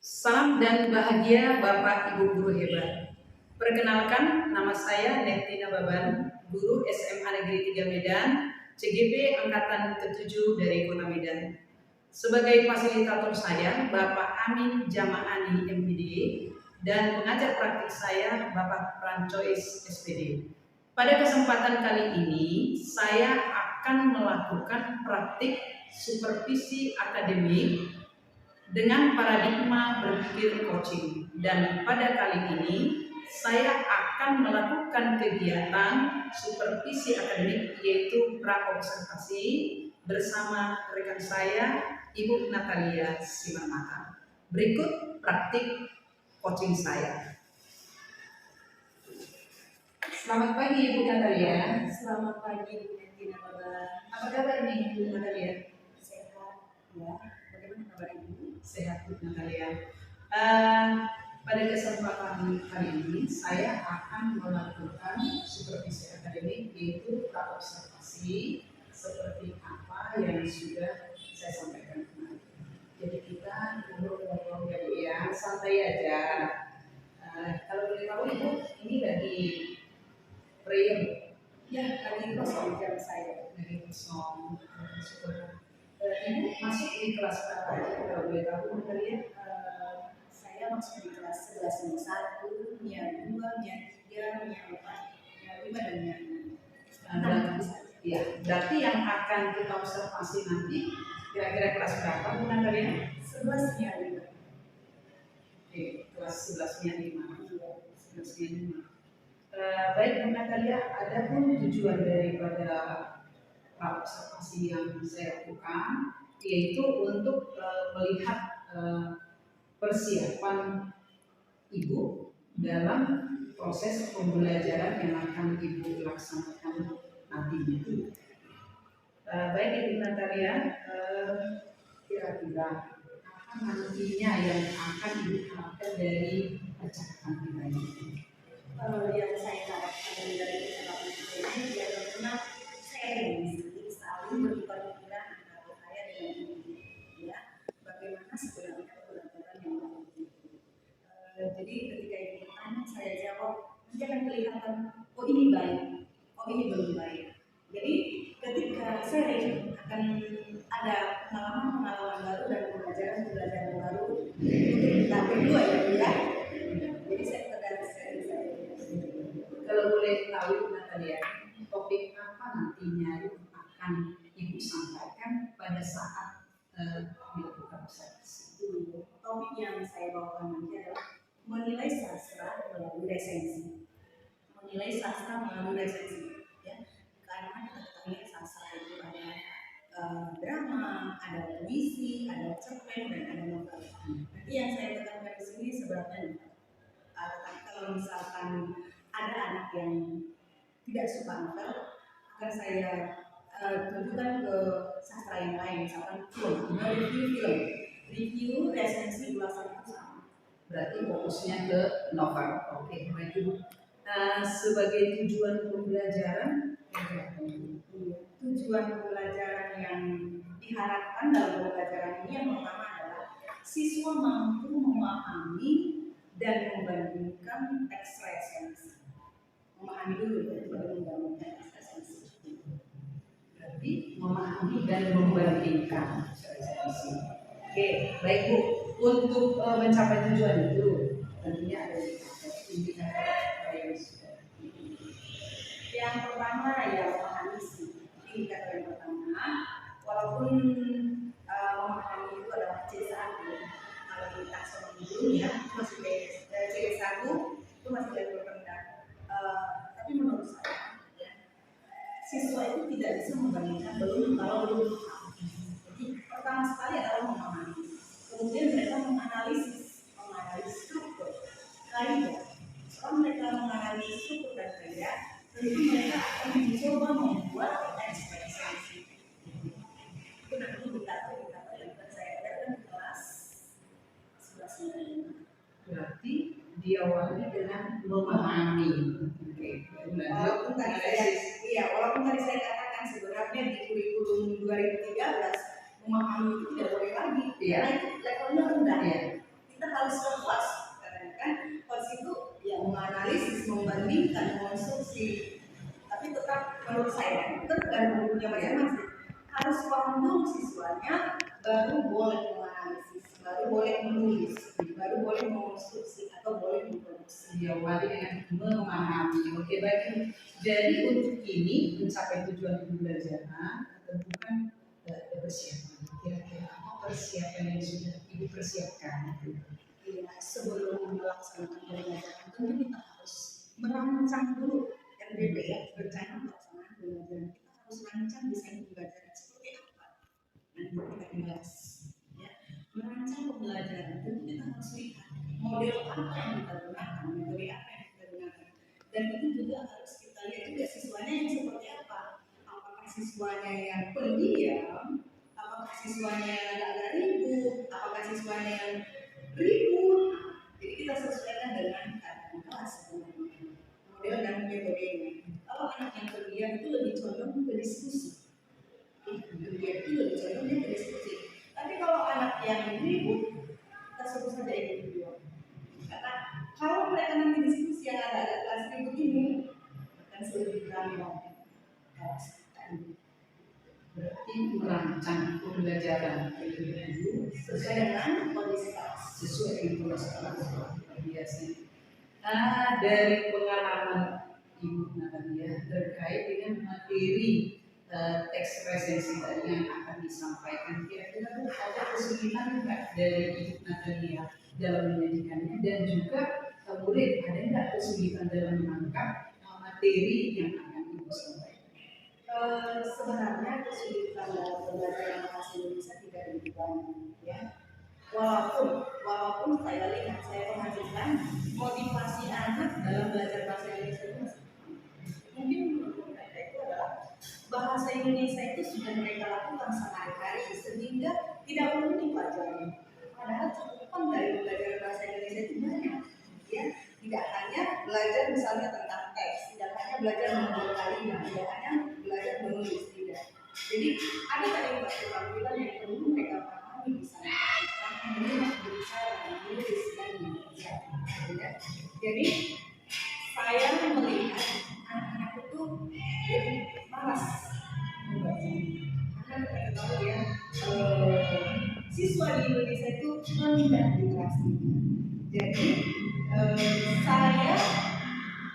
Salam dan bahagia Bapak Ibu guru hebat. Perkenalkan, nama saya Nektina Baban, guru SMA Negeri 3 Medan, CGP Angkatan ke-7 dari Kota Medan. Sebagai fasilitator saya, Bapak Amin Jamaani MPD, dan pengajar praktik saya, Bapak Francois SPD. Pada kesempatan kali ini, saya akan melakukan praktik supervisi akademik dengan paradigma berpikir coaching, dan pada kali ini saya akan melakukan kegiatan supervisi akademik yaitu praobservasi bersama rekan saya Ibu Natalia Simanmata. Berikut praktik coaching saya. Selamat pagi Ibu Natalia. Selamat pagi Bu Nektina Baban. Apa kabar nih Ibu Natalia? Sehat ya. Bagaimana kabar Ibu? Sehat Bu Natalia. Pada kesempatan kali ini saya akan melakukan supervisi akademik yaitu praobservasi seperti apa yang sudah saya sampaikan kemarin. Jadi kita ngobrol-ngobrol ya Bu ya, santai aja. Kalau boleh tahu Ibu, ini lagi prayer Ya, lagi kosong jam saya. dari kosong. Syukur. Ibu masuk di kelas berapa aja kalau boleh tahu Bu Natalia? Saya masuk di kelas 11 NIA 1, NIA 2, NIA 3, NIA 4, NIA 5 dan NIA 6. Ya, berarti yang akan kita observasi nanti kira-kira kelas berapa Bu Natalia? 11 NIA 5. Oke, kelas 11 nya 5. 11 nya 5. Baik Bu Natalia, ada pun tujuan daripada observasi yang saya lakukan yaitu untuk melihat persiapan Ibu dalam proses pembelajaran yang akan Ibu laksanakan nantinya. Baik Ibu Natalia, kira-kira apa nantinya yang akan Ibu harapkan dari percakapan kita ini? Yang saya harapkan dari percakapan kita ini biar benar sharing, saling bertukar pikiran antara saya dengan Ibu. Ya, bagaimana sebenarnya pembelajaran yang baik. Jadi ketika Ibu bertanya saya jawab, nanti akan kelihatan oh ini baik, oh ini belum baik. Jadi ketika sharing akan ada pengalaman-pengalaman baru dan pembelajaran baru untuk kita berdua ya. Jadi saya tegar sharing saya. Kalau boleh tahu Bu Natalia, topik apa nantinya yang akan Ibu sampaikan pada saat melakukan observasi? Topik yang saya bawakan nanti adalah menilai sastra melalui resensi. Menilai sastra melalui resensi, ya. Karena kita ketahui sastra itu ada drama, ada puisi, ada cerpen, dan ada novel. Nanti yang saya tekankan di sini sebenarnya kalau misalkan ada anak yang tidak suka novel, akan saya tunjukkan ke sastra yang lain, misalkan film, review, resensi, ulasan itu sama. Berarti fokusnya ke novel. Oke, baik Ibu. Sebagai tujuan pembelajaran, tujuan pembelajaran yang diharapkan dalam pembelajaran ini yang pertama adalah siswa mampu memahami dan membandingkan teks resensi. Memahami dulu baru membandingkan teks resensi. berarti memahami dan membandingkan. Oke, baik Bu. Untuk mencapai tujuan itu tentunya ada indikator yang sudah. Yang pertama ya memahami sih. Indikator yang pertama, walaupun memahami itu adalah C1, kalau di taksonomi dunia masih C1 itu masih level rendah. Tapi menurut saya, ya, siswa itu tidak bisa membandingkan kalau belum paham. Jadi pertama sekali adalah memahami. Kemudian mereka menganalisis struktur kaidah. Setelah mereka menganalisis struktur dan kaidah, tentu mereka akan mencoba membuat ekspresi. Itu nanti indikator yang akan saya ajarkan di kelas 11. Berarti diawali dengan memahami. Oke. Walaupun tadi saya katakan sebenarnya di kurikulum 2013 memahami itu tidak boleh lagi, karena itu levelnya rendah. Ya. Kita harus ke host, karena kan host itu yang menganalisis, membandingkan, mengonstruksi. Tapi tetap menurut saya tergantung gurunya masing-masing. Harus paham dulu siswanya, baru boleh menganalisis, baru boleh menulis, baru boleh mengonstruksi atau boleh memproduksi. Diawali dengan memahami. Oke, baik. Jadi untuk ini mencapai tujuan pembelajaran tentu kan ada persiapan. Kira-kira apa persiapan yang sudah ibu persiapkan? Ya, sebelum melaksanakan pembelajaran tentu kita harus merancang dulu RDP ya, rencana pelaksanaan pembelajaran. Kita harus rancang desain pembelajaran seperti apa. Nanti kita bahas. Ya. Merancang pembelajaran tentu kita harus lihat model apa yang kita gunakan, metode apa yang kita gunakan. Dan itu juga harus kita lihat juga siswanya yang seperti apa. Apakah siswanya yang pendiam, apakah siswanya yang agak-agak ribut, apakah siswanya yang ribut. Jadi kita sesuaikan dengan keadaan kelas sebenarnya, model dan metodenya. Kalau anak yang pendiam itu lebih condong ke diskusi, pendiam itu lebih condong ke diskusi. Tapi kalau anak yang ribut, kita sebut saja individu. Karena kalau mereka nanti diskusi yang agak-agak kelas ribut ini akan lebih ramai kelas tadi. Berarti merancang pembelajaran Sesuai dengan kondisi kelas. sesuai dengan kondisi kelas biasa. Nah, dari pengalaman Ibu Natalia terkait dengan materi teks presensi tadi yang akan disampaikan, kira-kira ada kesulitan enggak dari Ibu Natalia dalam menyajikannya, dan juga murid ada enggak kesulitan dalam menangkap materi yang akan Ibu sampaikan? Sebenarnya kesulitan dalam pembelajaran bahasa Indonesia tidak begitu banyak, ya. Walaupun saya lihat, saya perhatikan motivasi anak dalam belajar bahasa Indonesia itu masih mungkin menurut mereka itu adalah bahasa Indonesia itu sudah mereka lakukan sehari-hari sehingga tidak perlu dipelajari. Padahal cakupan dari belajar bahasa Indonesia itu banyak, ya. Tidak hanya belajar misalnya tentang teks, tidak hanya belajar membuat kalimat, tidak hanya belajar menulis, tidak. Jadi ada keterampilan yang perlu mereka pahami di sana. Menulis, berbicara, menulis dan membaca. Jadi saya melihat anak-anak itu lebih malas membaca. Karena kita tahu ya, siswa di Indonesia itu rendah literasi. Jadi saya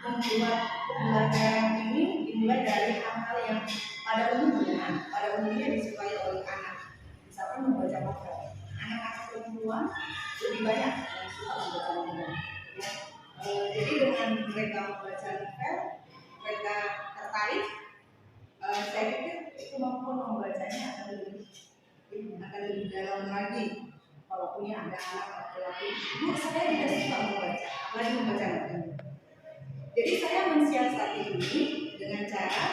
membuat pembelajaran ini dimulai dari hal-hal yang pada umumnya disukai oleh anak. Misalkan membaca novel. Anak-anak perempuan lebih banyak yang suka membaca novel. Ya. Jadi dengan mereka membaca novel, mereka tertarik. Saya pikir kemampuan membacanya akan lebih dalam lagi. Kalau punya ada anak laki-laki, Bu, saya tidak suka membaca, apalagi membaca novel. Jadi saya mensiasati ini dengan cara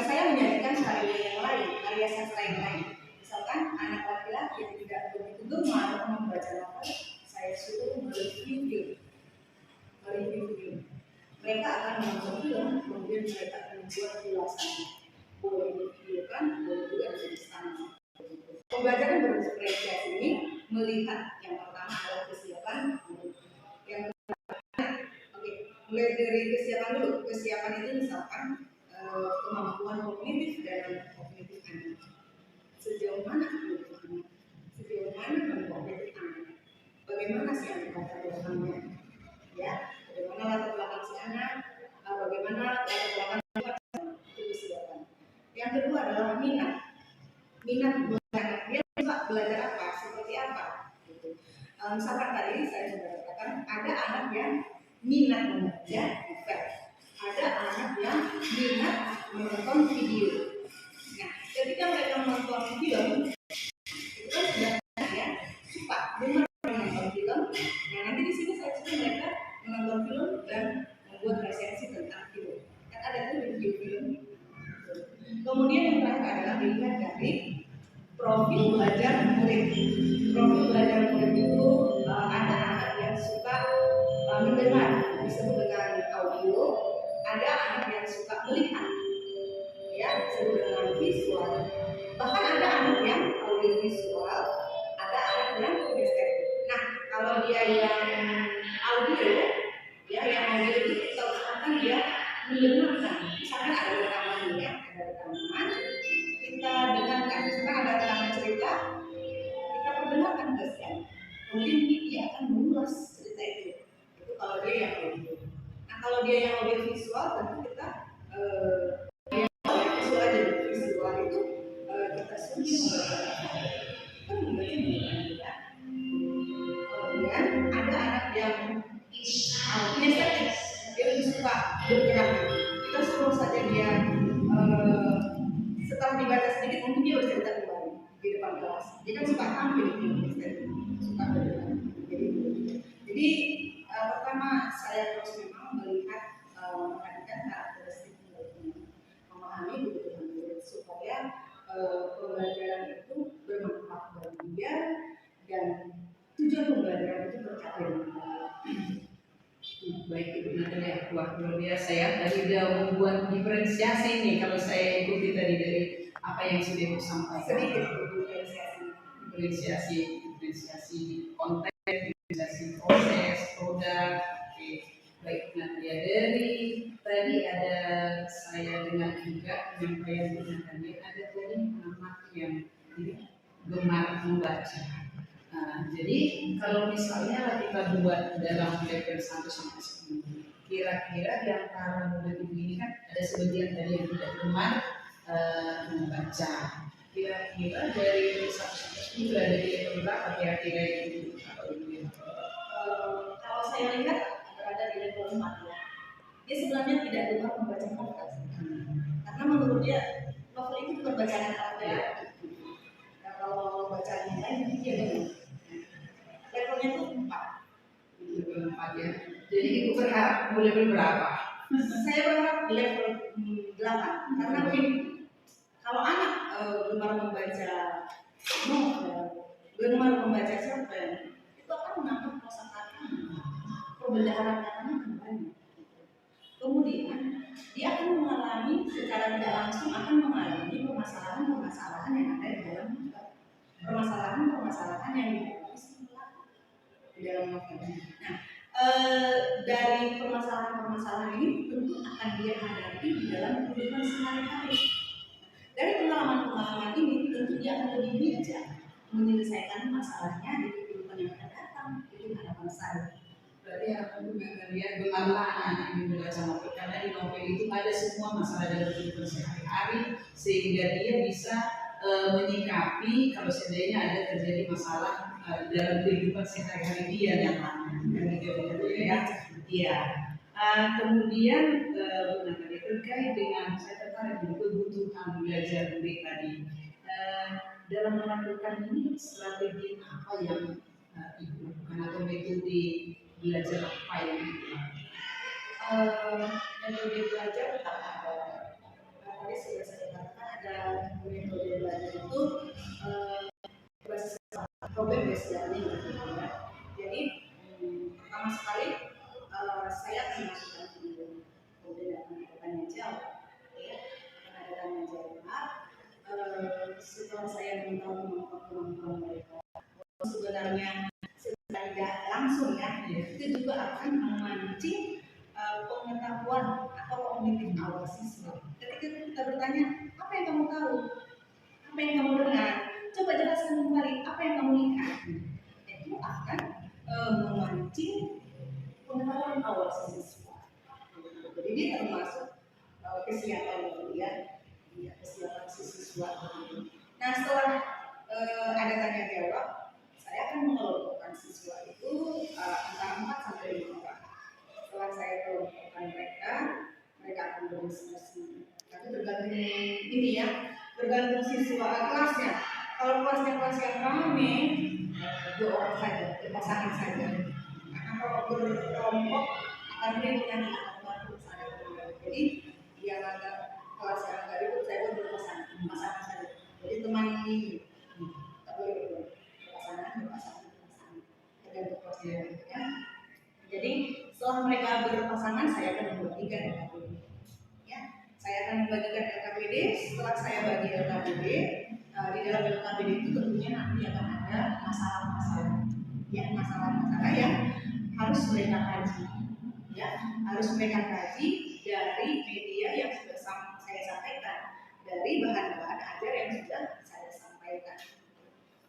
saya menyajikan karya yang lain, karya sastra yang lain. Misalkan anak laki-laki yang tidak begitu gemar membaca novel, saya suruh mereview film. Mereka akan menonton film, kemudian mereka akan membuat ulasan. Boleh divideokan, boleh juga dituliskan. Pembelajaran bervariasi ini melihat yang pertama adalah kesiapan, yang mulai dari kesiapan dulu. Kesiapan itu misalkan kemampuan kognitif dan kognitif anak. Sejauh mana kognitif anak? Sejauh mana kognitif anak? Bagaimana si anak latar belakangnya? Ya, bagaimana latar belakang si anak? Bagaimana latar belakang itu kesiapan. Yang kedua adalah minat. Minat belajar. Dia suka belajar apa? Seperti apa? Gitu. Misalkan tadi saya sudah katakan ada anak yang minat membaca novel, ada anak yang minat menonton video. Nah, ketika mereka menonton film, itu kan sudah ya suka dengar menonton film. Nah, nanti di sini saya suruh mereka menonton film dan membuat resensi tentang film. Kan ada tuh review film. Kemudian yang terakhir adalah dilihat dari profil belajar murid. Profil belajar murid itu ada anak yang suka mendengar, disebut dengan audio. Ada anak yang suka melihat, ya disebut dengan visual. Bahkan ada anak yang audio visual, ada anak yang kinestetik. dia yang audio visual tentu kita visual aja, visual itu kita suruh membaca kan membaca juga. Kemudian ada anak yang kinestetik, dia lebih suka bergerak. Kita suruh saja dia setelah dibaca sedikit mungkin dia bercerita kembali di depan kelas. Dia kan suka tampil di kinestetik, suka bergerak. Jadi pertama saya terus memang melihat memperhatikan karakteristik muridnya, memahami kebutuhan murid supaya pembelajaran itu bermanfaat bagi dia dan tujuan pembelajaran itu tercapai dengan baik. Baik Ibu Natalia, wah luar biasa ya. Tadi udah membuat diferensiasi nih kalau saya ikuti tadi dari apa yang sudah Ibu sampaikan. Sedikit diferensiasi konten, diferensiasi proses, produk. Oke, baik Natalia, dari tadi ada saya dengar juga penyampaian Ibu Natalia, ada tadi anak yang gemar membaca. Nah, jadi kalau misalnya kita buat dalam level 1 sampai 10, kira-kira di antara murid ini kan ada sebagian tadi yang tidak gemar membaca. Kira-kira dari 1 sampai 10 ada di level berapa kira-kira itu? Kalau saya lihat berada di level 4 ya. Dia sebenarnya tidak gemar membaca novel. Karena menurut dia novel itu bukan bacaan anak-anak. Nah, kalau bacaan yang lain dia gemar. Levelnya itu 4. Level 4 ya. Jadi Ibu berharap level berapa? Saya berharap di level 8. Karena begini, kalau anak gemar membaca novel, gemar membaca cerpen, itu akan menambah kosakata, perbendaharaan katanya banyak. Kemudian dia akan mengalami secara tidak langsung akan mengalami permasalahan-permasalahan yang ada di dalam novel, permasalahan-permasalahan yang di dalam novel. Nah, dari permasalahan-permasalahan ini tentu akan dia hadapi di dalam kehidupan sehari-hari. Dari pengalaman-pengalaman ini tentu dia akan lebih bijak menyelesaikan masalahnya di kehidupan yang akan datang. Itu harapan saya. Berarti harapan juga kalian gemarlah anak ini membaca novel, karena di novel itu ada semua masalah dalam kehidupan sehari-hari sehingga dia bisa menyikapi kalau seandainya ada terjadi masalah dalam kehidupan sehari-hari dia yang ya. Iya. Kemudian terkait dengan saya tertarik dengan kebutuhan belajar murid tadi. Dalam melakukan ini strategi apa yang Ibu lakukan atau metode belajar apa yang Ibu lakukan? Metode belajar tetap ada. Tadi sudah saya katakan ada metode belajar itu problem based learning. Jadi pertama sekali saya akan melakukan kemudian akan ada tanya jawab, ya, akan ada tanya jawab. Setelah saya mengetahui kemampuan mereka, sebenarnya tidak langsung ya, itu juga akan memancing pengetahuan atau kognitif awal siswa. Ketika kita bertanya, apa yang kamu tahu? Apa yang kamu dengar? Coba jelaskan kembali apa yang kamu lihat. Itu akan memancing pengetahuan awal siswa. Jadi dia termasuk kesiapan dia, kesiapan siswa. Nah, setelah ada tanya jawab, saya akan mengelompokkan siswa itu antara 4 sampai 5 orang. Setelah saya kelompokkan mereka akan berdiskusi. Tapi tergantung ini ya, tergantung siswa kelasnya. Kalau kelasnya kelas yang ramai, 2 orang saja, berpasangan saja. Karena kalau berkelompok akan ribut nanti akan bantu saya. Jadi yang ada kelas yang agak ribut saya pun berpasangan saja. Jadi teman ini tak boleh berpasangan. Tergantung kelasnya ya. Jadi setelah mereka berpasangan, saya akan membagikan LKPD. Ya, saya akan membagikan LKPD. Setelah saya bagi LKPD, di dalam LKPD itu tentunya nanti akan ada masalah-masalah, ya masalah-masalah yang harus mereka kaji, ya harus mereka kaji dari media yang sudah saya sampaikan, dari bahan-bahan ajar yang sudah saya sampaikan.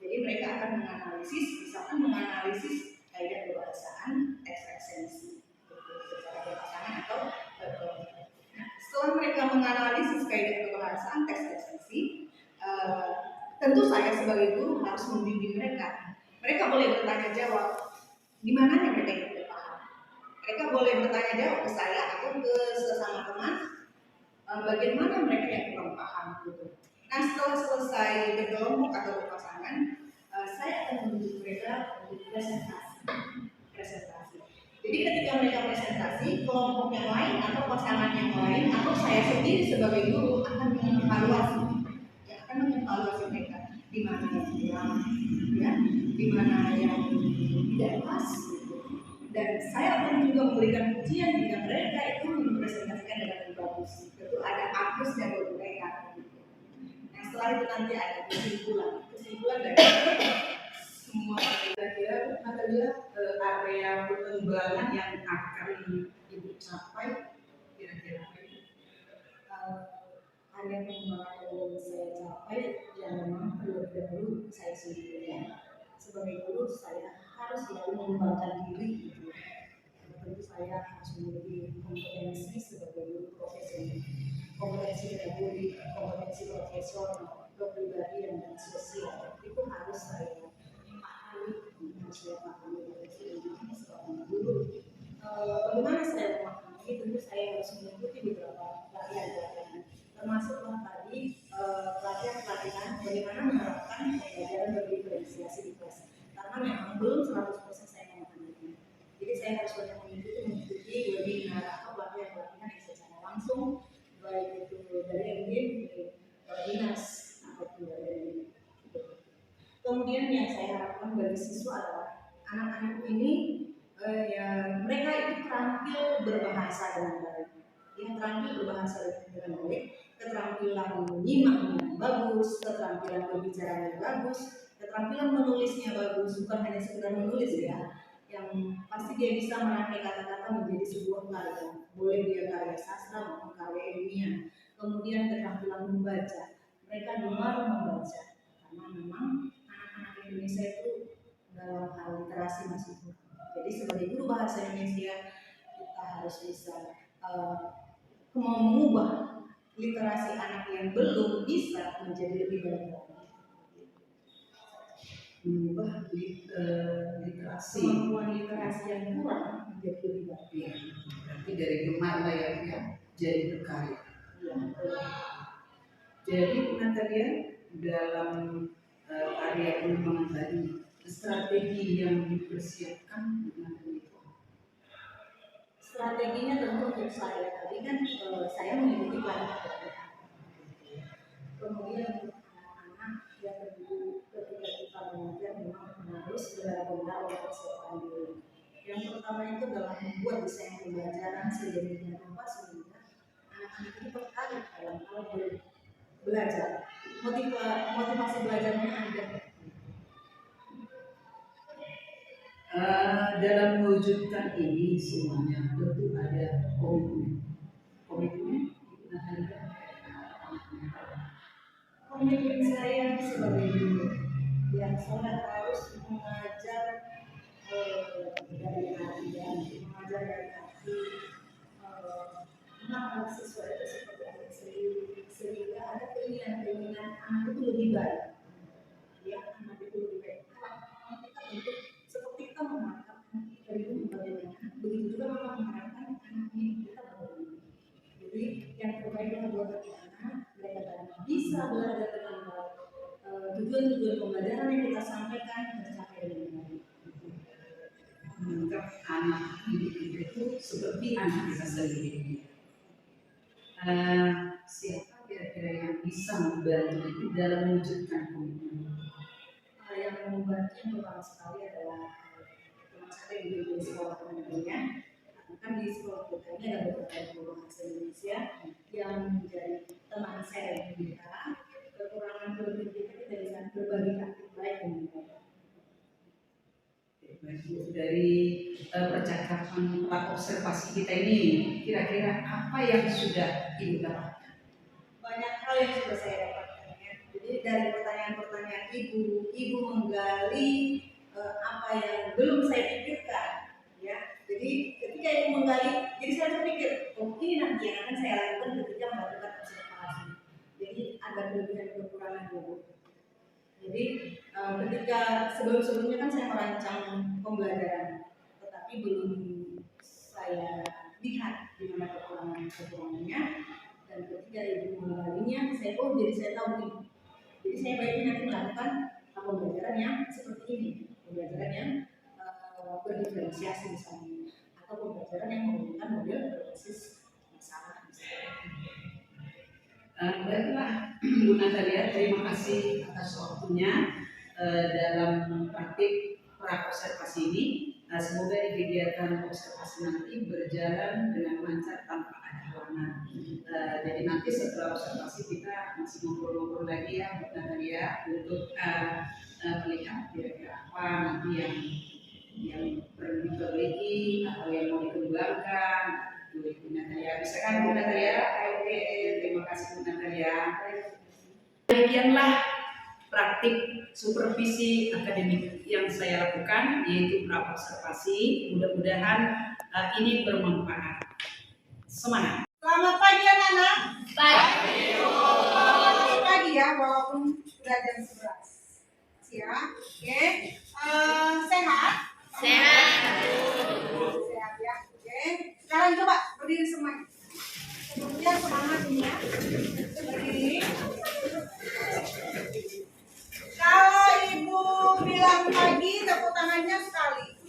Jadi mereka akan menganalisis, misalkan menganalisis kaidah kebahasaan, teks ekstensi secara berpasangan atau menganalisis kaidah kebahasaan teks ekspresi, tentu saya sebagai guru harus membimbing mereka. Mereka boleh bertanya jawab, di mananya mereka yang tidak paham. Mereka boleh bertanya jawab ke saya atau ke sesama teman, bagian mana mereka yang kurang paham gitu. Nah, setelah selesai berkelompok atau berpasangan, saya akan menunjuk mereka untuk presentasi. Jadi ketika mereka presentasi, kelompok yang lain atau pasangan yang lain atau saya sendiri sebagai guru akan mengevaluasi mereka di mana yang kurang, ya, di mana yang tidak pas, gitu. Dan saya akan juga memberikan pujian jika mereka itu mempresentasikan dengan bagus. Tentu ada aplusnya buat mereka. Gitu. Nah, setelah itu nanti ada kesimpulan dari semua kira-kira Natalia, area pengembangan yang akan ibu capai kira-kira apa itu? Area pengembangan yang ingin saya capai yang memang terlebih dahulu saya sendiri ya. Sebagai guru saya harus selalu mengembangkan diri gitu. Tentu saya harus memiliki kompetensi sebagai guru profesional, kompetensi pedagogik, kompetensi profesional, kepribadian dan sosial itu harus saya seorang guru. Bagaimana saya memahami? Tentu saya harus mengikuti beberapa pelatihan, termasuklah tadi pelatihan bagaimana menerapkan pembelajaran berdiferensiasi di kelas. Karena memang belum 100% saya memahaminya. Jadi saya harus banyak mengikuti webinar atau pelatihan yang secara langsung, baik itu dari MDM, dinas ataupun dari. Kemudian yang saya harapkan bagi siswa adalah anak-anak ini mereka itu terampil berbahasa dengan baik, yang terampil berbahasa dengan baik, keterampilan menyimak yang bagus, keterampilan berbicara yang bagus, keterampilan menulisnya bagus, bukan hanya sekedar menulis ya, yang pasti dia bisa merangkai kata-kata menjadi sebuah karya, boleh dia karya sastra maupun karya ilmiah. Kemudian keterampilan membaca, mereka gemar membaca karena memang anak-anak Indonesia itu dalam hal literasi masih kurang. Jadi sebagai guru bahasa Indonesia kita harus bisa mengubah literasi anak yang belum bisa menjadi lebih baik lagi. Mengubah literasi, kemampuan literasi yang kurang menjadi lebih baik. Ya, berarti dari gemar lah ya jadi berkarya. Ya, jadi Natalia dalam area pengembangan tadi strategi yang dipersiapkan dengan itu. Strateginya tentu untuk saya tadi kan saya mengikuti pelatihan. Kemudian untuk anak-anak yang tentu ketika kita mengajar memang harus benar-benar mempersiapkan diri. Yang pertama itu adalah membuat desain pembelajaran sedemikian rupa sehingga anak-anak ini tertarik dalam hal belajar. Motivasi belajarnya ada. Dalam mewujudkan ini semuanya tentu ada komitmen. Komitmen saya sebagai guru yang saya harus mengajar dari hati dan mengajar dari hati, mengenal siswa itu seperti apa sehingga ada keinginan anak itu lebih baik, ya anak itu lebih baik. Kalau kita untuk seperti kita mengharapkan dari guru bagaimana, begitu juga kita mengharapkan anaknya kita bagaimana. Jadi yang terbaiklah buat anak mereka bisa belajar dengan baik. Tujuan-tujuan pembelajaran yang kita sampaikan tercapai dengan baik. Menganggap anak itu seperti anak kita sendiri. Siapa kira-kira yang bisa membantu itu dalam mewujudkan komitmen? Yang membantu yang pertama sekali adalah teman saya yang di sekolah tentunya. Kan di sekolah kita ini ada beberapa guru bahasa Indonesia yang menjadi teman saya dan kita. Kekurangan kelebihan kita bisa berbagi praktik baik dengan mereka. Dari percakapan observasi kita ini, kira-kira apa yang sudah Ibu dapatkan? Banyak hal yang sudah saya dapatkan ya. Jadi dari pertanyaan-pertanyaan ibu menggali apa yang belum saya pikirkan ya. Jadi ketika ibu menggali, jadi saya berpikir, oh ini nanti yang akan saya lakukan ketika melakukan Jadi ketika sebelumnya kan saya merancang pembelajaran, tetapi belum saya lihat di mana kekurangannya, dan ketika ibu menggalinya, jadi saya tahu nih. Jadi saya baiknya nanti melakukan pembelajaran yang seperti ini, pembelajaran yang berdiferensiasi misalnya, atau pembelajaran yang menggunakan model berbasis masalah. Baiklah Bu Natalia, terima kasih atas waktunya dalam praktik praobservasi ini. Semoga di kegiatan observasi nanti berjalan dengan lancar tanpa ada halangan. Jadi nanti setelah observasi kita masih ngobrol-ngobrol lagi ya Bu Natalia untuk melihat kira-kira apa nanti yang perlu diperbaiki atau yang mau dikembangkan. Bu Natalia, bisa kan Bu Natalia? Oke, terima kasih Bu Natalia. Demikianlah praktik supervisi akademik yang saya lakukan, yaitu praobservasi. Mudah-mudahan ini bermanfaat. Semangat. Selamat pagi anak-anak. Pagi. Selamat pagi ya, walaupun sudah jam 11. Siap, oke. Sehat? Sehat. Sehat ya, oke. Sekarang coba berdiri semuanya. Kemudian semangat ini ya. Berdiri. Kalau ibu bilang pagi, tepuk tangannya sekali.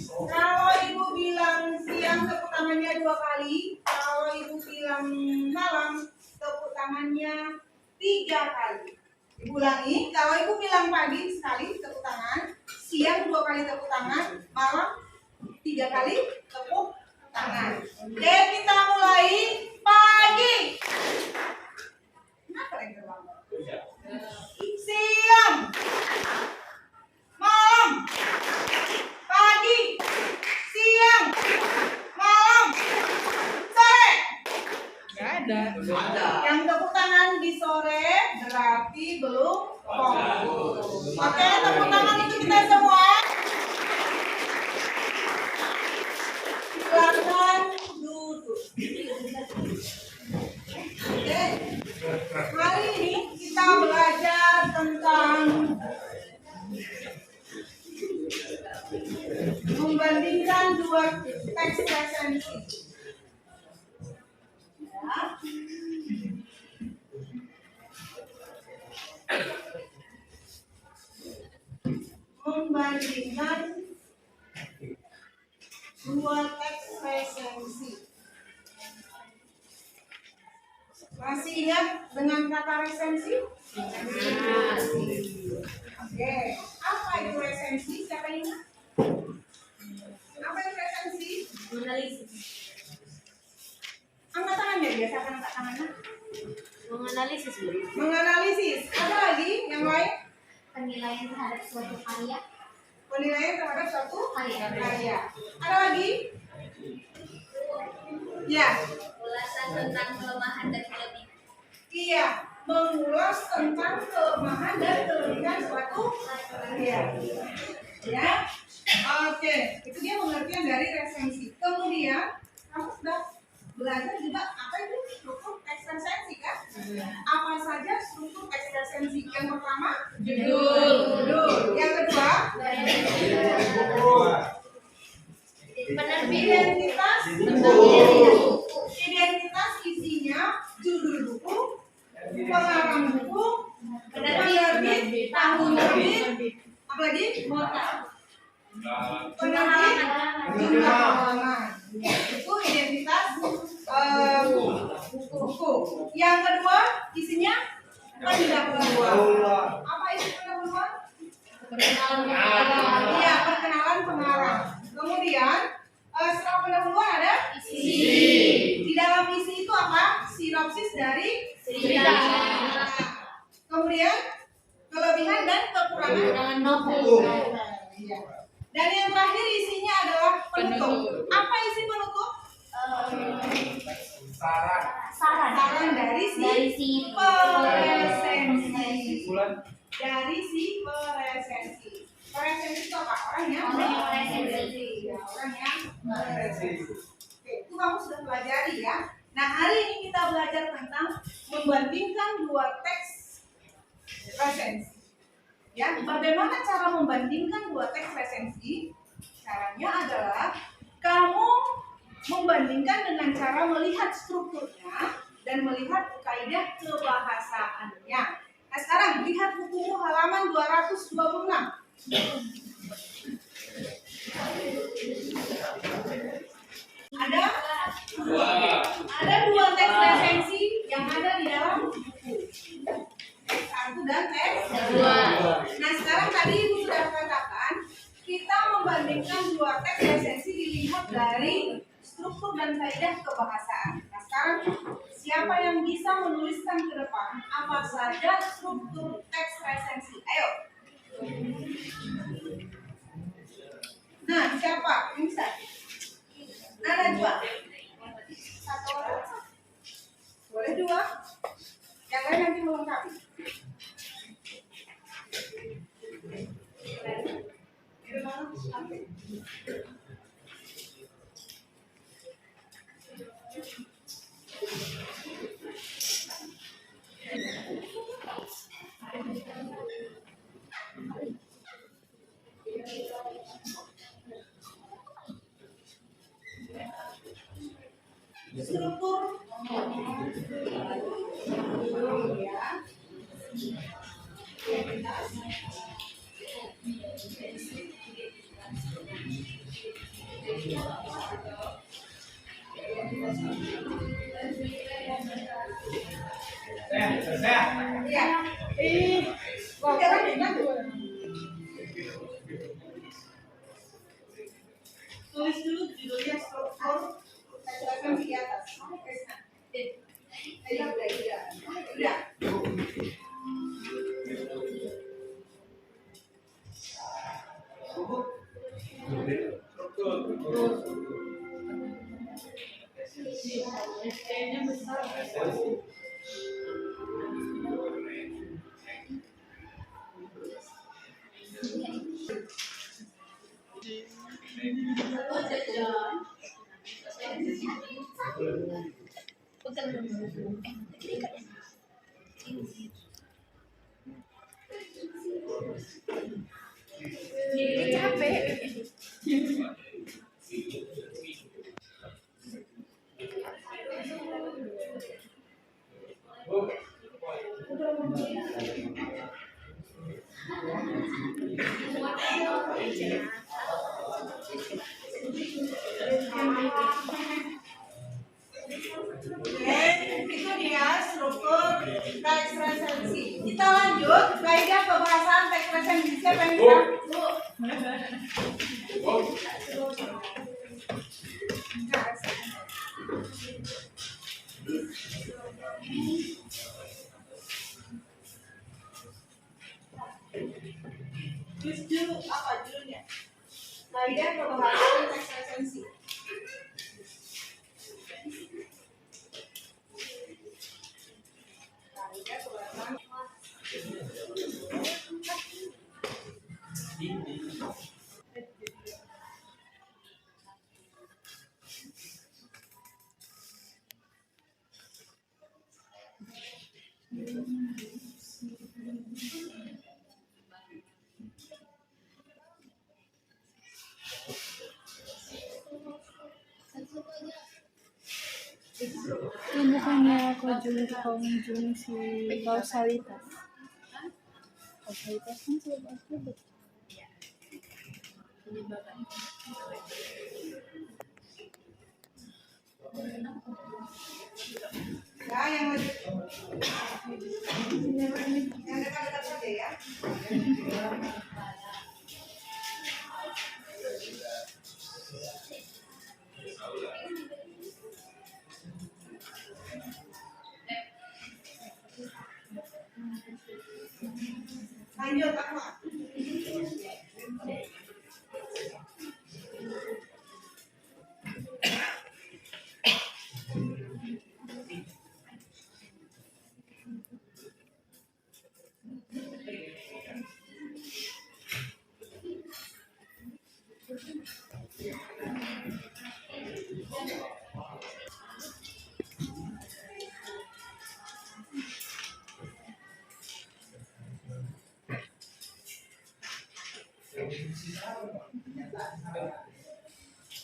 Kalau ibu bilang siang, tepuk tangannya 2 kali. Kalau ibu bilang malam, tepuk tangannya 3 kali. Ibu ulangi, kalau ibu bilang pagi sekali tepuk tangan, siang 2 kali tepuk tangan, malam 3 kali tepuk tangan. Oke, kita mulai pagi. Kenapa yang terlambat? Siang, malam, pagi, siang, malam, sore. Gak ada. Yang tepuk tangan di sore berarti belum fokus. Oke, tepuk tangan itu kita semua. Silakan duduk. Oke. Hari ini kita belajar tentang membandingkan 2 teks resensi. Ya. Membandingkan 2 teks resensi. Masih ingat dengan kata resensi? Oke, apa itu resensi? Siapa yang ingat? Apa itu resensi? Menganalisis. Angkat tangannya, biasakan angkat tangannya. Menganalisis, Bu. Menganalisis. Apa lagi yang lain? Penilaian terhadap suatu karya. Penilaian terhadap suatu Karya. karya. Ada lagi? Ya, Ulasan tentang kelemahan dan kelebihan. iya. Mengulas tentang kelemahan dan kelebihan suatu karya. Ya, oke. Itu dia pengertian dari resensi. Kemudian kamu sudah belajar juga apa itu struktur teks resensi kan? Apa saja struktur teks resensi? Yang pertama judul. Yang kedua Penerbit. identitas Buku. Identitas isinya judul buku, pengarang buku, penerbit, tahun terbit, apa lagi? Penerbit, jumlah halaman. Itu identitas buku. Yang kedua isinya pendahuluan. Apa isi pendahuluan? Iya, perkenalan pengarang. Kemudian setelah pendahuluan ada isi. Di dalam isi itu apa? Sinopsis dari cerita. Kemudian kelebihan dan kekurangan novel. Iya. Dan yang terakhir isinya adalah penutup. Apa isi penutup? Saran dari si peresensi. Dari si peresensi. Peresensi itu apa? Orang yang meresensi. Ya, orang yang meresensi. Oke, itu kamu sudah pelajari ya. Nah, hari ini kita belajar tentang membandingkan 2 teks resensi. Ya, bagaimana cara membandingkan dua teks resensi? Caranya adalah kamu membandingkan dengan cara melihat strukturnya dan melihat kaidah kebahasaannya. Nah, sekarang lihat bukumu halaman 226. Ada dua teks resensi yang ada di dalam buku. Teks 1 dan teks 2. Nah, sekarang tadi Ibu sudah katakan kita membandingkan dua teks resensi dilihat dari struktur dan kaidah kebahasaan. Nah, sekarang siapa yang bisa menuliskan ke depan apa saja struktur teks resensi? Ayo. Nah, siapa yang bisa? Ada dua. Satu orang. Boleh dua. Yang lain nanti melengkapi. Struktur ya. Tulis dulu judulnya struktur silakan di atas. Udah. Itu dia struktur teks resensi. Kita lanjut kaidah pembahasan teks resensi. Siapa yang bisa? Tulis dulu apa judulnya? Kaidah pembahasan teks resensi. Yang bukannya konjungsi kausalitas. Kausalitas kan sebab akibat. Ya, yang dekat-dekat saja ya. Lanjut apa?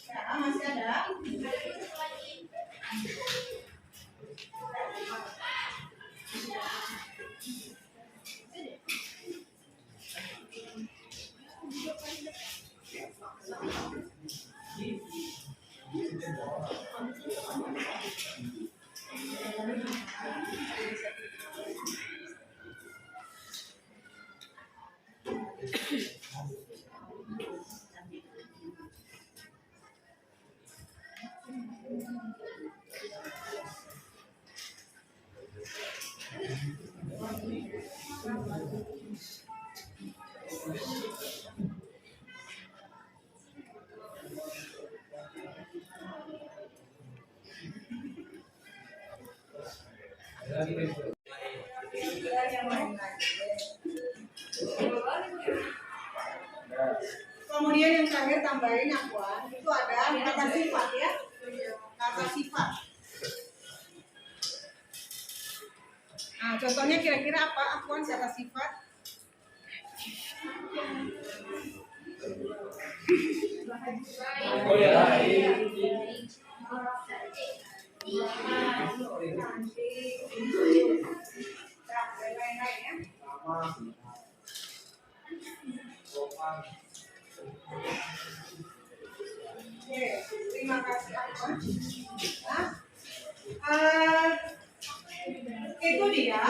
Ya, masih ada. Kemudian yang terakhir tambahin Akuan, itu ada kata sifat ya. Kata sifat. Nah, contohnya kira-kira apa Akuan kata sifat? Oke, terima kasih Akuan. Nah, itu dia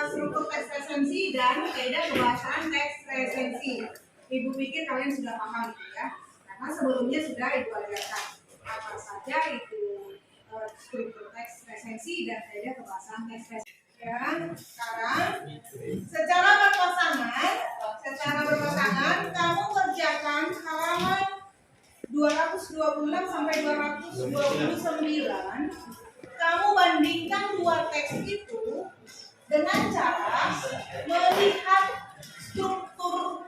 struktur teks resensi dan kaidah kebahasaan teks resensi. Ibu pikir kalian sudah paham ya, karena sebelumnya sudah Ibu ajarkan apa saja itu struktur teks resensi dan kaidah kebahasaan teks resensi. Ya, sekarang secara berpasangan kamu kerjakan halaman 226 sampai 229. Kamu bandingkan dua teks itu dengan cara melihat struktur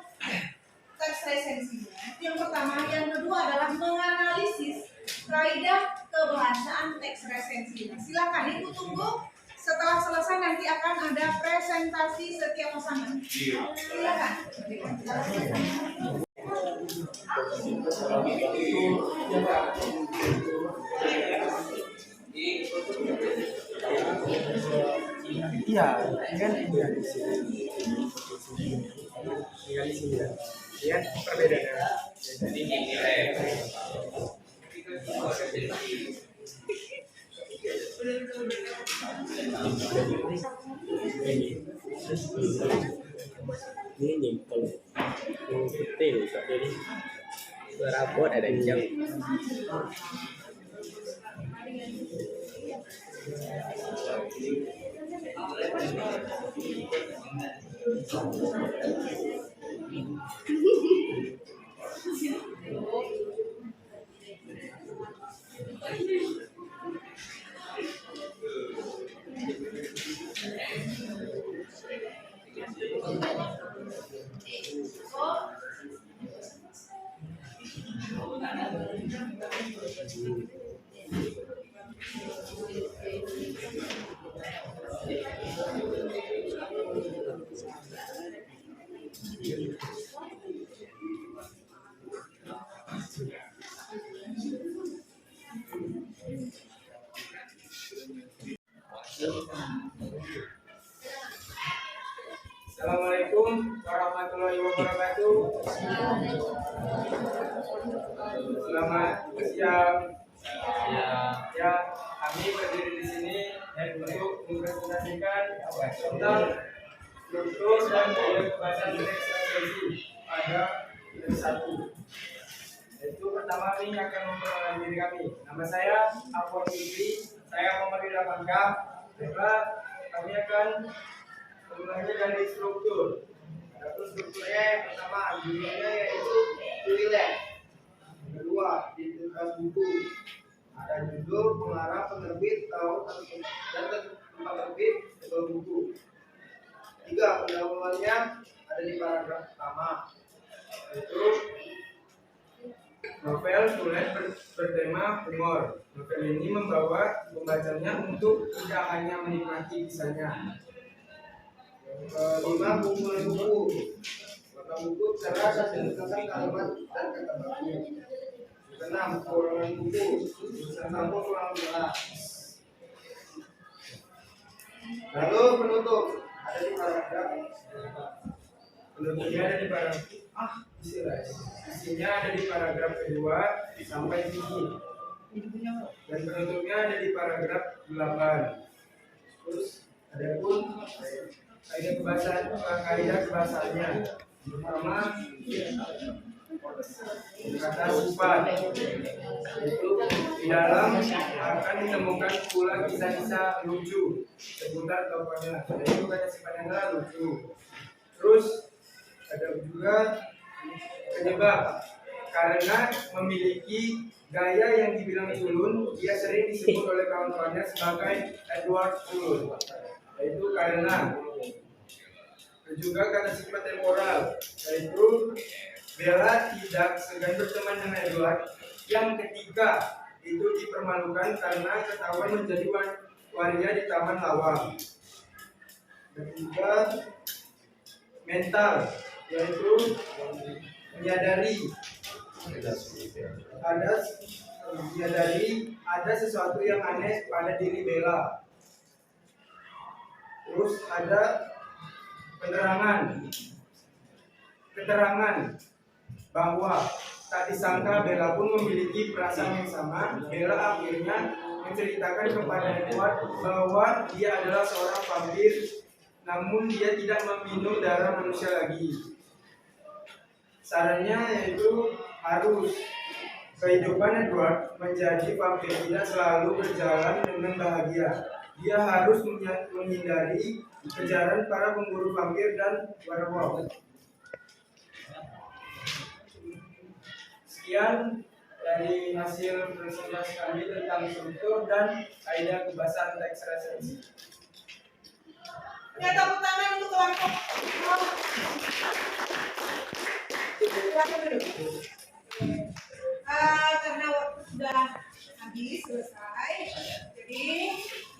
teks resensinya. Yang pertama, yang kedua adalah menganalisis kaidah kebahasaan teks resensinya. Silakan Ibu tunggu. Setelah selesai nanti akan ada presentasi setiap pasangan. Silakan. Iya, kan tinggal di sini. Tinggal di sini. Lihat perbedaannya. Jadi nilai. Ini nyempel yang detail jadi berabot ada jam. Assalamualaikum warahmatullahi wabarakatuh. Selamat siang. Ya, kami berdiri di sini untuk mempresentasikan tentang struktur dan kaidah kebahasaan teks resensi pada unit 1. Itu pertama ini akan memperkenalkan diri kami. Nama saya Afwan Fikri. Saya nomor 8K. Maka kami akan memulainya dari struktur. Adapun strukturnya yang pertama judulnya yaitu tulisan. Yang kedua identitas buku. Ada judul, pengarang, penerbit, tahun dan tempat terbit sebuah buku. 3. Pendahuluannya ada di paragraf pertama. Itu novel tulis bertema humor. Novel ini membawa pembacanya untuk tidak hanya menikmati kisahnya. 5. Kumpulan buku. Maka buku secara tentang kalimat dan kata baku. Keenam, kekurangan buku, sampul kurang jelas. Lalu penutup ada di paragraf. Penutupnya ada di paragraf. Isinya ada di paragraf kedua sampai sini. Dan penutupnya ada di paragraf 8. Terus ada pun kaidah kebahasaannya. Pertama, kata sifat, itu di dalam akan ditemukan pula kisah-kisah lucu seputar tokohnya. Itu kata sifatnya adalah lucu. Terus ada juga penyebab, karena memiliki gaya yang dibilang culun, dia sering disebut oleh kawan-kawannya sebagai Edward Culun. Yaitu karena juga kata sifat temporal, yaitu Bella tidak segan berteman dengan Edward yang ketiga itu dipermalukan karena ketahuan menjadi waria di taman lawang. Dan juga mental, yaitu menyadari ada sesuatu yang aneh pada diri Bella. Terus ada keterangan bahwa tak disangka Bella pun memiliki perasaan yang sama. Bella akhirnya menceritakan kepada Edward bahwa dia adalah seorang vampir, namun dia tidak meminum darah manusia lagi. Sarannya yaitu harus kehidupan Edward menjadi vampir tidak selalu berjalan dengan bahagia. Dia harus menghindari kejaran para pemburu vampir dan werewolf. Sekian dari hasil presentasi kami tentang struktur dan kaidah kebahasaan teks resensi. Ya, tepuk tangan untuk kelompok. Karena waktu sudah habis selesai, jadi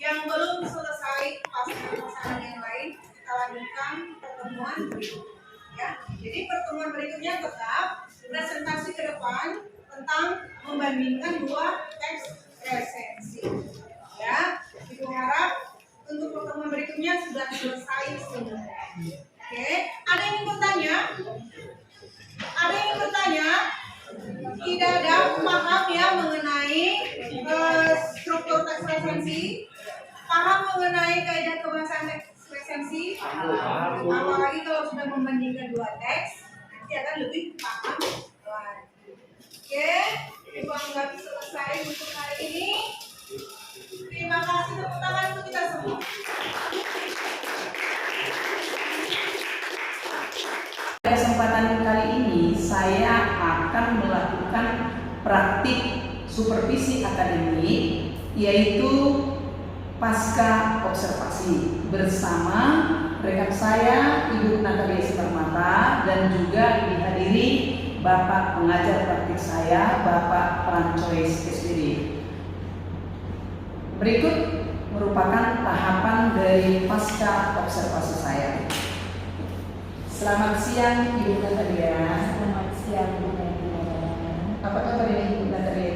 yang belum selesai pasangan yang lain kita lanjutkan pertemuan berikutnya. Ya, jadi pertemuan berikutnya tetap presentasi ke depan tentang membandingkan dua teks resensi. Ya, Ibu harap untuk pertemuan berikutnya sudah selesai semua. Oke, ada yang ingin bertanya? Ada yang ingin bertanya? Tidak ada paham ya mengenai struktur teks resensi, paham mengenai kaidah kebahasaan teks resensi, apalagi kalau sudah membandingkan dua teks, nanti akan lebih paham lagi. Oke, Ibu anggap selesai untuk hari ini. Terima kasih, tepuk tangan untuk kita semua. Kesempatan kali ini saya akan melakukan praktik supervisi akademik, yaitu pasca observasi bersama rekan saya Ibu Natalia Simarmata dan juga dihadiri Bapak pengajar praktik saya Bapak Francois SPD. Berikut merupakan tahapan dari pasca observasi saya. Selamat siang Ibu Natalia. Selamat siang Bu Nadia. Apa kabar ini Ibu Natalia?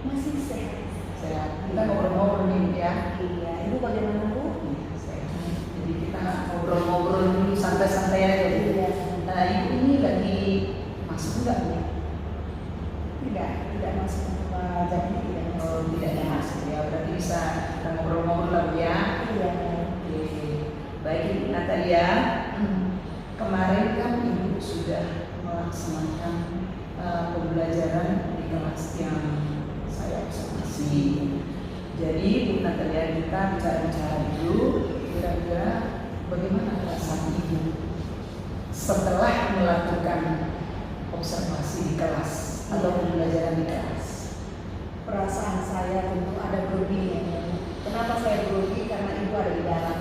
Masih sehat. Sehat. Kita ngobrol-ngobrol nih ya. Iya, Ibu bagaimana Bu? Sehat. Jadi kita ngobrol-ngobrol dulu santai-santai aja. Iya. Nah, Ibu ini lagi masuk enggak nih? Tidak masuk ke jamnya, tidak masuk. Oh, tidak ada masuk ya. Berarti bisa kita ngobrol-ngobrol lagi ya. Iya. Oke. Baik Ibu Natalia. Kemarin kan Ibu sudah melaksanakan pembelajaran di kelas yang saya observasi. Jadi Bu Natalia, kita bicara-bicara dulu kira-kira bagaimana perasaan Ibu setelah melakukan observasi di kelas atau pembelajaran di kelas. Perasaan saya tentu ada groginya. Kenapa saya grogi? Karena Ibu ada di dalam.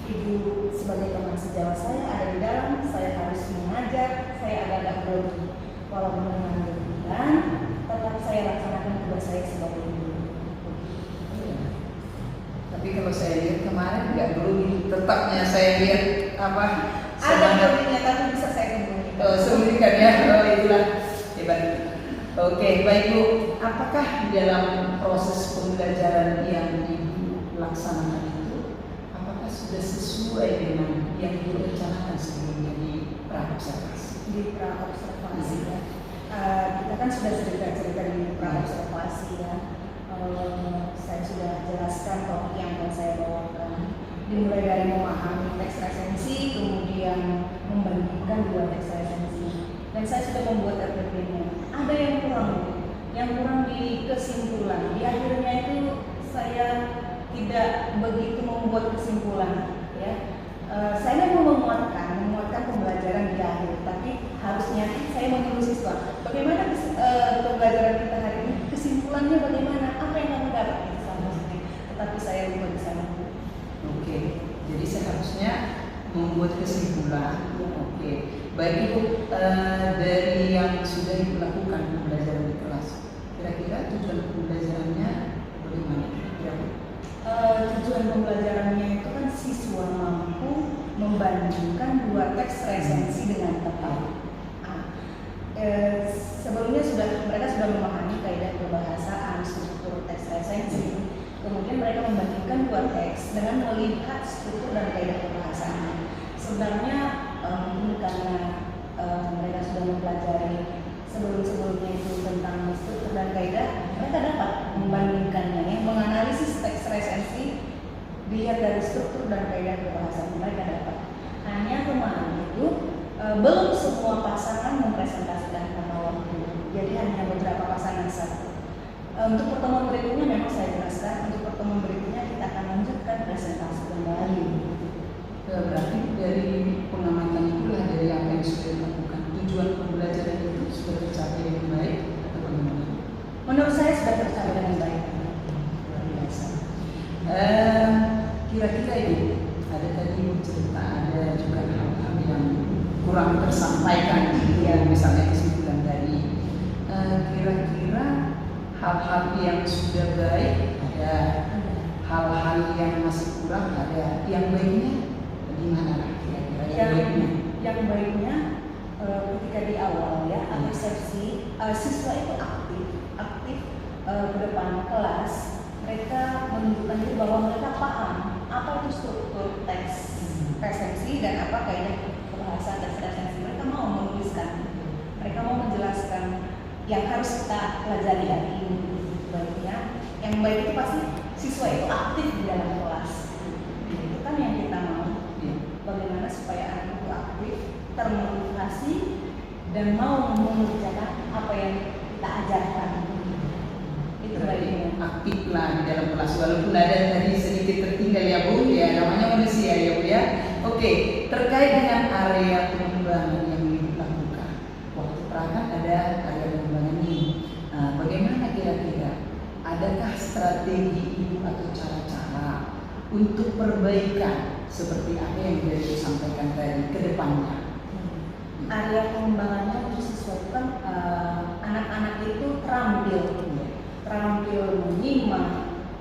Ibu sebagai teman sejawat saya ada di dalam, saya harus mengajar, saya agak-agak grogi. Walaupun dengan demikian, tetap saya laksanakan tugas saya sebagai guru. Tapi kalau saya lihat kemarin nggak grogi, tetapnya saya lihat apa? Ada semangat. problemnya tapi bisa saya sembunyikan. Sembunyikan ya. Oh itulah hebat. Oke, baik Bu. Apakah di dalam proses pembelajaran yang Ibu laksanakan itu, apakah sudah sesuai dengan yang direncanakan sebelumnya di praobservasi? Di praobservasi ya. Kita kan sudah cerita-cerita di praobservasi ya. Saya sudah jelaskan topik yang akan saya bawakan, dimulai dari memahami teks resensi, kemudian membandingkan dua teks resensi, dan saya sudah membuat RPP-nya. Ada yang kurang di kesimpulan. Di akhirnya itu saya tidak begitu membuat kesimpulan ya. Saya memang menguatkan pembelajaran di akhir, tapi harusnya saya menyuruh siswa bagaimana pembelajaran kita hari ini, kesimpulannya bagaimana, apa yang kamu dapat itu sama saja. Tetapi saya lupa di sana. Oke, jadi seharusnya membuat kesimpulan. Oke, baik Ibu, dari yang sudah Ibu lakukan pembelajaran di kelas, kira-kira tujuan pembelajarannya bagaimana? Tujuan pembelajarannya itu kan siswa mampu membandingkan dua teks resensi dengan tepat. Sebelumnya mereka sudah memahami kaidah berbahasaan, struktur teks resensi. Kemudian mereka membandingkan dua teks dengan melihat struktur dan kaidah berbahasaan. Sebenarnya karena mereka sudah mempelajari sebelumnya itu tentang struktur dan kaidah, mereka dapat membandingkannya, ya, menganalisis teks resensi, dilihat dari struktur dan kaidah berbahasaan mereka dapat. Hanya kemarin itu belum semua pasangan mempresentasikan karena waktu, jadi hanya beberapa pasangan saja. Untuk pertemuan berikutnya memang saya jelaskan, untuk pertemuan berikutnya kita akan lanjutkan presentasi kembali. Berarti dari pengamatan itulah, dari apa yang sudah dilakukan, tujuan pembelajaran itu sudah tercapai dengan baik atau bagaimana? Menurut saya sudah tercapai dengan baik. Luar biasa. Kira-kira Ibu, ada tadi cerita, ada juga hal-hal yang kurang tersampaikan, ya misalnya kesimpulan tadi. Kira-kira hal-hal yang sudah baik ada, hal-hal yang masih kurang ada, yang baiknya gimana lah kira-kira yang baiknya? Yang baiknya ketika di awal ya persepsi siswa itu aktif ke depan kelas, mereka menunjukkan diri bahwa mereka paham apa itu struktur teks resensi dan apa kaidah bahasa teks resensi. Mereka mau menuliskan, mereka mau menjelaskan yang harus kita pelajari hari ini. Baiknya, yang baik itu pasti siswa itu aktif di dalam kelas. Itu kan yang kita mau. Bagaimana supaya anak itu aktif, termotivasi, dan mau mengerjakan apa yang kita ajarkan. Itu baiknya. Aktif lah di dalam kelas, walaupun ada tadi sedikit tertinggal ya Bu, ya namanya manusia ya Bu ya. Oke, terkait dengan area pengembangan yang dilakukan, waktu prakan ada area pengembangan ini. Bagaimana kira-kira? Adakah strategi Ibu atau cara-cara untuk perbaikan seperti apa yang sudah disampaikan tadi ke depannya? Area pengembangannya untuk siswa itu kan anak-anak itu terampil menyimak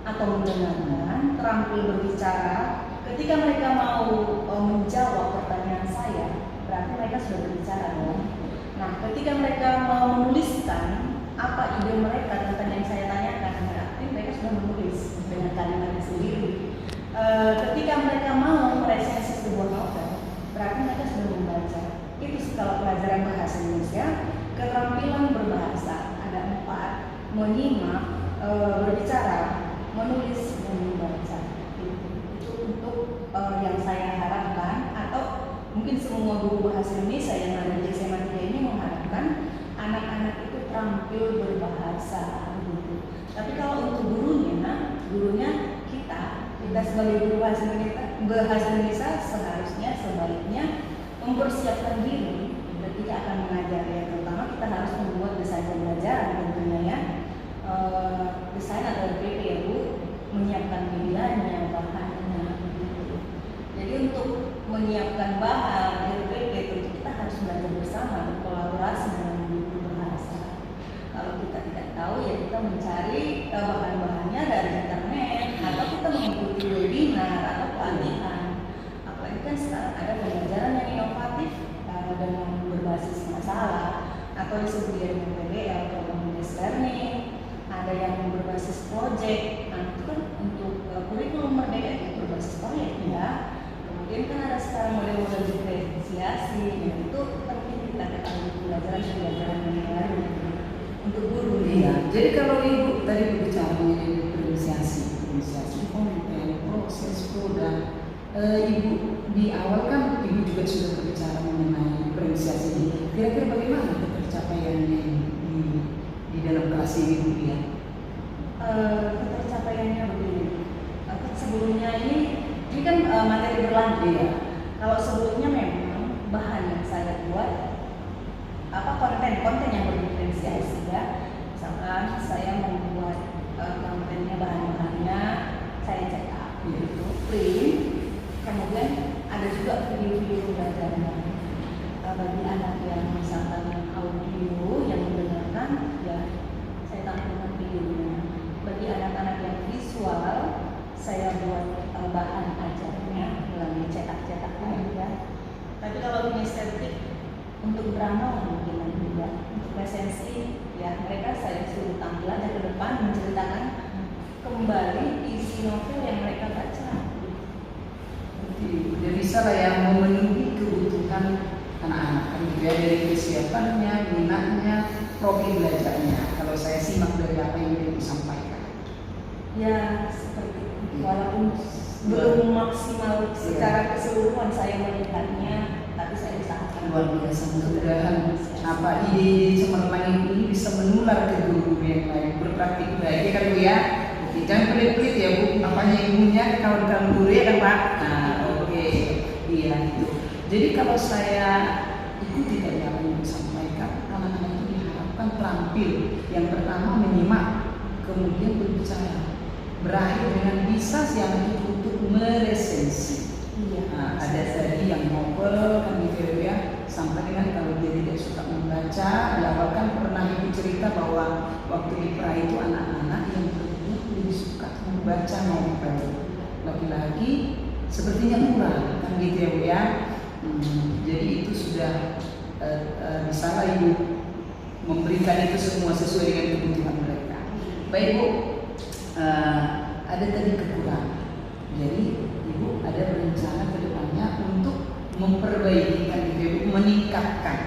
atau mendengarkan, terampil berbicara. Ketika mereka mau menjawab pertanyaan saya, berarti mereka sudah berbicara dong. Nah, ketika mereka mau menuliskan apa ide mereka tentang yang saya tanyakan, berarti mereka sudah menulis dengan kalimatnya sendiri. Ketika mereka mau meresensi sebuah novel, berarti mereka sudah membaca. Itu kalau pelajaran bahasa Indonesia, keterampilan berbahasa ada 4: menyimak, berbicara, menulis, dan membaca. Itu untuk yang saya harapkan, atau mungkin semua guru bahasa Indonesia yang ada di SMA 3 ini mengharapkan anak-anak itu terampil berbahasa. Gitu. Tapi kalau untuk gurunya kita sebagai guru bahasa Indonesia seharusnya sebaiknya mempersiapkan diri ketika akan mengajar ya. Terutama kita harus membuat desain pembelajaran tentunya ya. Desain atau RPP ya Bu, menyiapkan medianya, bahannya gitu. Jadi untuk menyiapkan bahan RPP tentu kita harus belajar bersama, berkolaborasi dengan guru bahasa. Kalau kita tidak tahu ya kita mencari bahan-bahannya dari internet, atau kita mengikuti webinar atau pelatihan. Apalagi kan sekarang ada atau disebut dengan PDL atau community learning, ada yang berbasis project. Nah itu kan untuk kurikulum merdeka itu berbasis proyek ya. Kemudian kan ada sekarang model-model diferensiasi, yang itu penting kita ketahui pelajaran yang baru untuk guru. Iya. Jadi kalau ibu tadi berbicara mengenai diferensiasi konten, proses, produk, ibu di awal kan ibu juga sudah berbicara mengenai diferensiasi ini. Kira-kira bagaimana pencapaiannya di dalam kelas ini ibu ya? Pencapaiannya begini. Sebelumnya ini kan materi berlanjut ya. Kalau sebelumnya memang bahan yang saya buat konten yang berdiferensiasi ya. Misalkan saya membuat kontennya, bahan-bahannya saya cetak gitu, print. Kemudian ada juga video-video belajarnya bagi anak yang misalkan audio yang mendengarkan ya saya tampilkan videonya. Bagi anak-anak yang visual saya buat bahan ajarnya melalui cetak-cetak ya. Tapi kalau kinestetik untuk drama mungkin nanti ya, untuk presensi ya mereka saya suruh tampil aja ke depan menceritakan kembali isi novel yang mereka baca. Jadi bisa lah yang memenuhi kebutuhan anak-anak kan juga dari kesiapannya, minatnya, profil belajarnya. Kalau saya simak dari apa yang ibu sampaikan. Ya seperti itu. Walaupun belum maksimal secara keseluruhan saya melihatnya, tapi saya usahakan. Luar biasa, mudah-mudahan apa ide-ide cemerlang ini bisa menular ke guru yang lain, berpraktik baik ya kan Bu ya. Oke, jangan pelit-pelit ya Bu, apanya ibunya kawan-kawan guru ya kan Pak. Nah oke, iya itu. Jadi kalau saya ikuti tadi apa yang disampaikan, anak-anak itu diharapkan terampil. Yang pertama menyimak, kemudian berbicara, berakhir dengan bisa si anak itu untuk meresensi. Iya. Nah, ada tadi yang novel kan gitu ya, sampai dengan kalau dia tidak suka membaca, ya bahkan pernah ibu cerita bahwa waktu di pra itu anak-anak yang lebih suka membaca novel, laki-laki sepertinya kurang kan gitu ya Bu ya. Jadi itu sudah bisa lah ibu memberikan itu semua sesuai dengan kebutuhan mereka. Baik Bu, ada tadi kekurangan. Jadi ibu ada berencana ke depannya untuk memperbaiki kan ibu, meningkatkan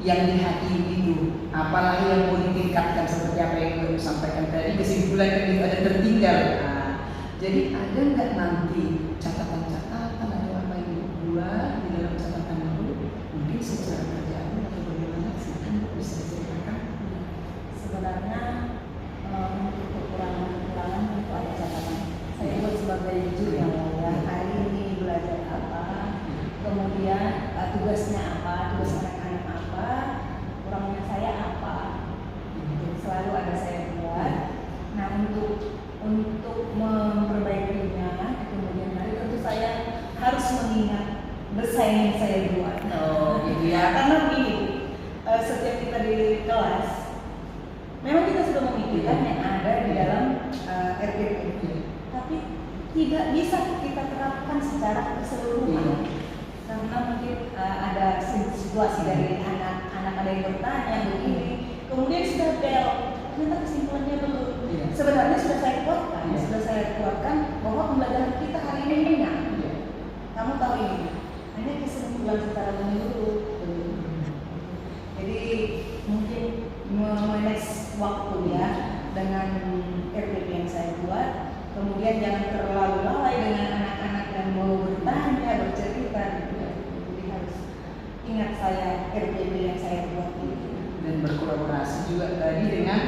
yang di hati itu. Apalagi yang mau ditingkatkan seperti apa yang ibu sampaikan tadi, kesimpulan kan itu ada tertinggal. Jadi ada nggak nanti catatan-catatan atau apa yang ibu buat di dalam catatan itu? Mungkin secara kerjaan atau bagaimana sih bisa diceritakan? Sebenarnya untuk kekurangan itu ada catatan. Saya buat sebagai jujur yang mulia, hari ini belajar apa, kemudian tugasnya apa, tugas anak-anak apa, kurangnya saya apa, selalu ada saya buat. Nah untuk memperbaikinya kemudian hari tentu saya harus mengingat desain yang saya buat. Oh gitu ya. Karena begini, setiap kita di kelas, memang kita sudah memikirkan yang ada di dalam RPP, tapi tidak bisa kita terapkan secara keseluruhan. Karena mungkin ada situasi dari anak-anak ada yang bertanya begini, kemudian sudah belok, ternyata kesimpulannya belum. Sebenarnya sudah saya kuatkan bahwa pembelajaran kita hari ini ringan. Kamu tahu ini, hanya kesimpulan secara menyeluruh. Jadi mungkin memanage waktu ya dengan RPP yang saya buat. Kemudian jangan terlalu lalai dengan anak-anak yang mau bertanya, bercerita gitu. Jadi harus ingat saya RPP yang saya buat itu. Dan berkolaborasi juga tadi dengan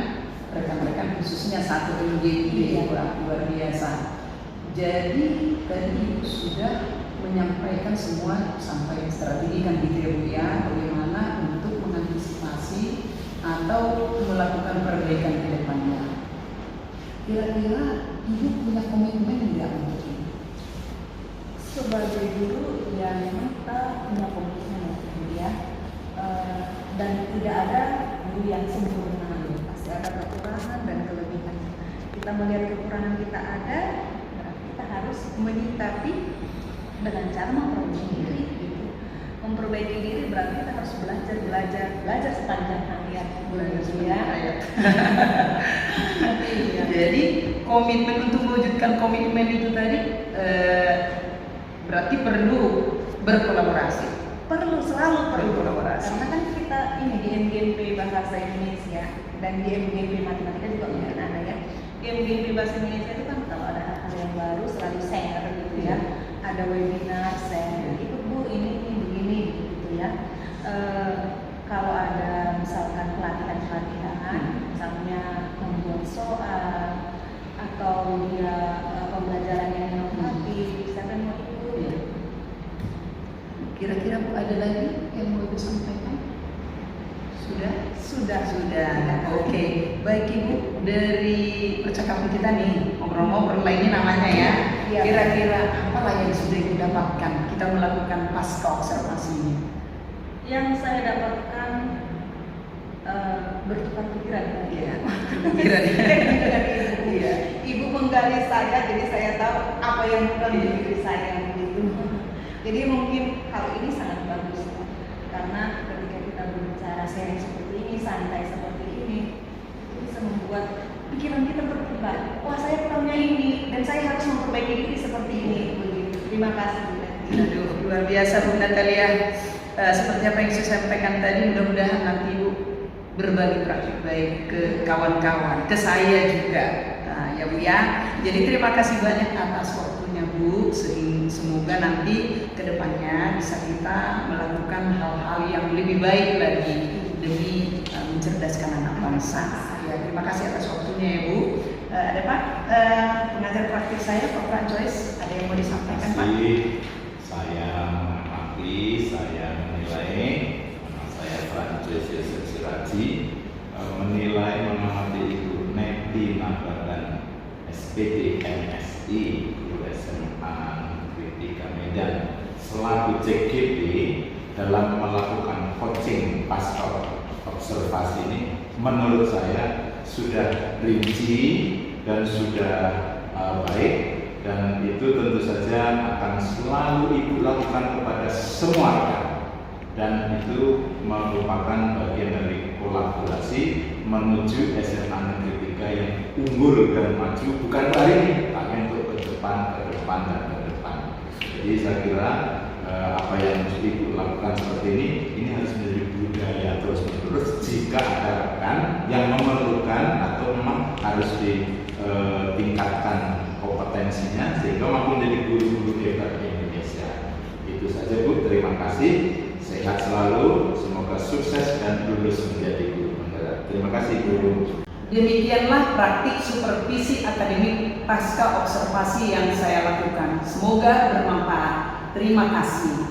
rekan-rekan khususnya satu MGI luar biasa. Jadi tadi Ibu sudah menyampaikan semua sampai strategi kan gitu ya, bagaimana untuk mengantisipasi atau melakukan perbaikan ke depannya. Kira-kira Ibu punya komitmen tidak untuk ini? Sebagai guru ya memang kita punya komitmen ya, dan tidak ada guru yang sempurna, pasti ada kekurangan dan kelebihan. Kita melihat kekurangan kita ada, kita harus menyikapi dengan cara memperbaiki diri, memperbaiki diri berarti kita harus belajar sepanjang hayat, ya. Jadi komitmen untuk mewujudkan komitmen itu tadi berarti perlu berkolaborasi. Selalu perlu Kolaborasi. karena kan kita ini di MGMP Bahasa Indonesia dan di MGMP Matematika juga mungkin ada ya. Di MGMP Bahasa Indonesia itu kan kalau ada hal yang baru selalu share gitu ya. Ada webinar share, ikut Bu ini begini gitu ya. Kalau ada misalkan pelatihan, misalnya membuat soal atau dia pembelajaran yang inovatif, silakan mau ikut. Kira-kira Bu ada lagi yang mau Ibu sampaikan? Sudah. Oke. Baik Ibu, dari percakapan kita nih, ngobrol-ngobrol ini namanya ya. Iya. Kira-kira apa yang sudah Ibu dapatkan kita melakukan pasca observasi ini? Yang saya dapatkan bertukar pikiran. Iya. Pikiran. Iya. Ibu menggali saya, jadi saya tahu apa yang bukan di diri saya begitu. Jadi mungkin hal ini sangat bagus karena ketika kita berbicara sharing seperti ini, santai seperti ini, itu bisa membuat pikiran kita berkembang. Wah, saya kurangnya ini dan saya harus memperbaiki diri seperti ini. Begitu. Terima kasih Bu Neti. Aduh, luar biasa Bu Natalia. Seperti apa yang saya sampaikan tadi, mudah-mudahan nanti Ibu berbagi praktik baik ke kawan-kawan, ke saya juga. Ya Bu ya. Jadi terima kasih banyak atas waktunya Bu. Semoga nanti kedepannya bisa kita melakukan hal-hal yang lebih baik lagi demi mencerdaskan anak bangsa. Ya, terima kasih atas waktunya ya Bu. Ada Pak pengajar praktik saya Pak Francois, ada yang mau disampaikan Pak? Saya mengamati, saya menilai, nama saya Francois Yosef Siraji, menilai mengamati Ibu Neti Nababan SPD MSI Guru SMA Negeri 3 Medan selaku CGP dalam melakukan coaching pasca observasi ini menurut saya sudah rinci dan sudah baik, dan itu tentu saja akan selalu Ibu lakukan kepada semua rekan, dan itu merupakan bagian dari kolaborasi menuju SMA Negeri 3 yang unggul dan maju, bukan hari ini tapi untuk ke depan dan ke depan. Jadi saya kira apa yang mesti Ibu lakukan seperti ini harus menjadi budaya terus menerus. Jika ada rekan yang memerlukan atau memang harus ditingkatkan kompetensinya sehingga mampu menjadi guru-guru hebat di Indonesia. Itu saja Bu, terima kasih, sehat selalu, semoga sukses dan lulus menjadi guru penggerak. Terima kasih Guru. Demikianlah praktik supervisi akademik pasca observasi yang saya lakukan. Semoga bermanfaat. Terima kasih.